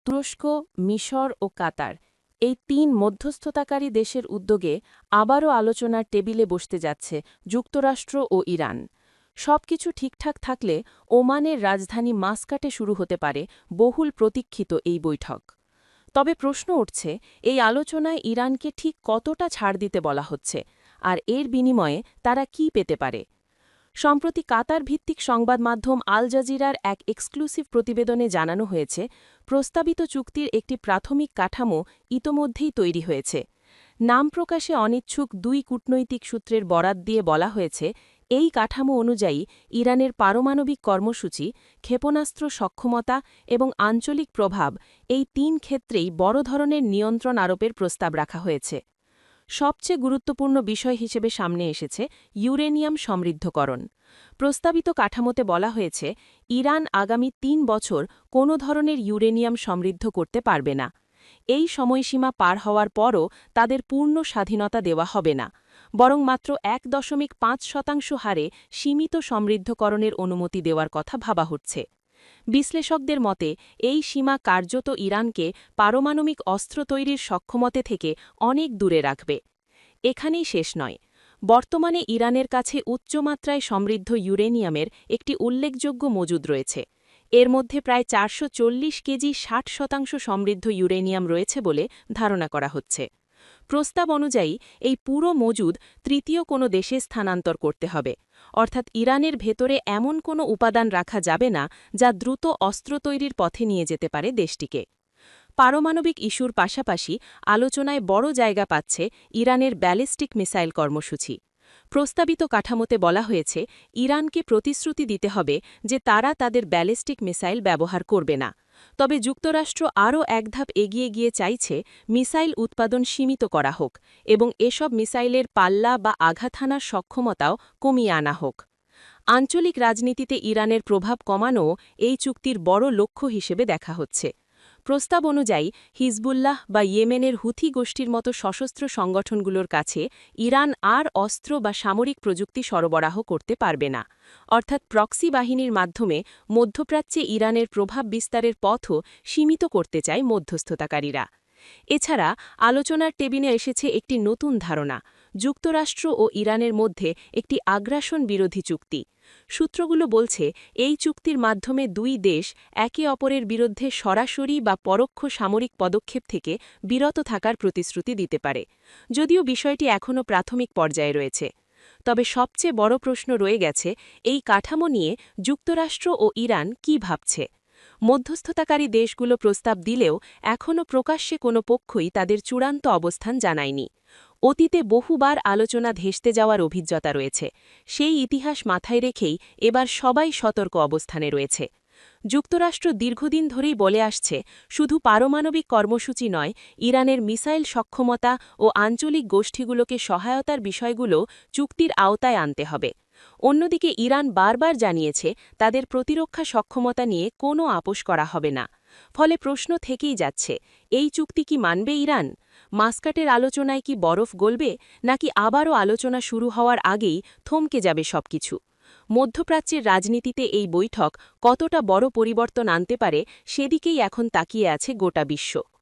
তুরস্ক, মিশর ও কাতার এই তিন মধ্যস্থতাকারী দেশের উদ্যোগে আবারও আলোচনার টেবিলে বসতে যাচ্ছে যুক্তরাষ্ট্র ও ইরান। সবকিছু ঠিকঠাক থাকলে ওমানের রাজধানী মাস্কাটে শুরু হতে পারে বহুল প্রতীক্ষিত এই বৈঠক। তবে প্রশ্ন উঠছে, এই আলোচনায় ইরানকে ঠিক কতটা ছাড় দিতে বলা হচ্ছে, আর এর বিনিময়ে তারা কি পেতে পারে? সম্প্রতি কাতার ভিত্তিক সংবাদ মাধ্যম আল জাজিরার এক এক্সক্লুসিভ প্রতিবেদনে জানানো হয়েছে, প্রস্তাবিত চুক্তির একটি প্রাথমিক কাঠামো ইতোমধ্যেই তৈরি হয়েছে। নাম প্রকাশে অনিচ্ছুক দুই কূটনৈতিক সূত্রের বরাত দিয়ে বলা হয়েছে, এই কাঠামো অনুযায়ী ইরানের পারমাণবিক কর্মসূচি, ক্ষেপণাস্ত্র সক্ষমতা এবং আঞ্চলিক প্রভাব এই তিন ক্ষেত্রেই বড় ধরনের নিয়ন্ত্রণ আরোপের প্রস্তাব রাখা হয়েছে। সবচেয়ে গুরুত্বপূর্ণ বিষয় হিসেবে সামনে এসেছে ইউরেনিয়াম সমৃদ্ধকরণ। প্রস্তাবিত কাঠামোতে বলা হয়েছে, ইরান আগামী ৩ বছর কোনো ধরনের ইউরেনিয়াম সমৃদ্ধ করতে পারবে না। এই সময়সীমা পার হওয়ার পরও তাদের পূর্ণ স্বাধীনতা দেওয়া হবে না, বরং মাত্র ১.৫% হারে সীমিত সমৃদ্ধকরণের অনুমতি দেওয়ার কথা ভাবা হচ্ছে। বিশ্লেষকদের মতে এই সীমা কার্যত ইরানকে পারমাণবিক অস্ত্র তৈরির সক্ষমতা থেকে অনেক দূরে রাখবে। এখানেই শেষ নয়। বর্তমানে ইরানের কাছে উচ্চমাত্রায় সমৃদ্ধ ইউরেনিয়ামের একটি উল্লেখযোগ্য মজুদ রয়েছে। এর মধ্যে প্রায় ৪৪০ কেজি ৬০% সমৃদ্ধ ইউরেনিয়াম রয়েছে বলে ধারণা করা হচ্ছে। প্রস্তাব অনুযায়ী এই পুরো মজুদ তৃতীয় কোনো দেশে স্থানান্তর করতে হবে, অর্থাৎ ইরানের ভেতরে এমন কোনো উপাদান রাখা যাবে না যা দ্রুত অস্ত্র তৈরির পথে নিয়ে যেতে পারে দেশটিকে। পারমাণবিক ইস্যুর পাশাপাশি আলোচনায় বড় জায়গা পাচ্ছে ইরানের ব্যালিস্টিক মিসাইল কর্মসূচি। প্রস্তাবিত কাঠামোতে বলা হয়েছে, ইরানকে প্রতিশ্রুতি দিতে হবে যে তারা তাদের ব্যালিস্টিক মিসাইল ব্যবহার করবে না। তবে যুক্তরাষ্ট্র আরও এক ধাপ এগিয়ে গিয়ে চাইছে মিসাইল উৎপাদন সীমিত করা হোক এবং এসব মিসাইলের পাল্লা বা আঘাত হানার সক্ষমতাও কমিয়ে আনা হোক। আঞ্চলিক রাজনীতিতে ইরানের প্রভাব কমানোও এই চুক্তির বড় লক্ষ্য হিসেবে দেখা হচ্ছে। প্রস্তাব অনুযায়ী হিজবুল্লাহ বা ইয়েমেনের হুথি গোষ্ঠীর মতো সশস্ত্র সংগঠনগুলোর কাছে ইরান আর অস্ত্র বা সামরিক প্রযুক্তি সরবরাহ করতে পারবে না, অর্থাৎ প্রক্সি বাহিনীর মাধ্যমে মধ্যপ্রাচ্যে ইরানের প্রভাব বিস্তারের পথও সীমিত করতে চায় মধ্যস্থতাকারীরা। এছাড়া আলোচনার টেবিলে এসেছে একটি নতুন ধারণা, যুক্তরাষ্ট্র ও ইরানের মধ্যে একটি আগ্রাসন বিরোধী চুক্তি। সূত্রগুলো বলছে, এই চুক্তির মাধ্যমে দুই দেশ একে অপরের বিরুদ্ধে সরাসরি বা পরোক্ষ সামরিক পদক্ষেপ থেকে বিরত থাকার প্রতিশ্রুতি দিতে পারে, যদিও বিষয়টি এখনও প্রাথমিক পর্যায়ে রয়েছে। তবে সবচেয়ে বড় প্রশ্ন রয়ে গেছে, এই কাঠামো নিয়ে যুক্তরাষ্ট্র ও ইরান কী ভাবছে। মধ্যস্থতাকারী দেশগুলো প্রস্তাব দিলেও এখনও প্রকাশ্যে কোনো পক্ষই তাদের চূড়ান্ত অবস্থান জানায়নি। অতীতে বহুবার আলোচনা ধেঁসতে যাওয়ার অভিজ্ঞতা রয়েছে, সেই ইতিহাস মাথায় রেখেই এবার সবাই সতর্ক অবস্থানে রয়েছে। যুক্তরাষ্ট্র দীর্ঘদিন ধরেই বলে আসছে, শুধু পারমাণবিক কর্মসূচি নয়, ইরানের মিসাইল সক্ষমতা ও আঞ্চলিক গোষ্ঠীগুলোকে সহায়তার বিষয়গুলো চুক্তির আওতায় আনতে হবে। অন্যদিকে ইরান বারবার জানিয়েছে, তাদের প্রতিরক্ষা সক্ষমতা নিয়ে কোনো আপোস করা হবে না। ফলে প্রশ্ন থেকেই যাচ্ছে, এই চুক্তি কি মানবে ইরান? মাস্কাটের আলোচনায় কি বরফ গলবে, নাকি আবারও আলোচনা শুরু হওয়ার আগেই থমকে যাবে সবকিছু? মধ্যপ্রাচ্যের রাজনীতিতে এই বৈঠক কতটা বড় পরিবর্তন আনতে পারে, সেদিকেই এখন তাকিয়ে আছে গোটা বিশ্ব।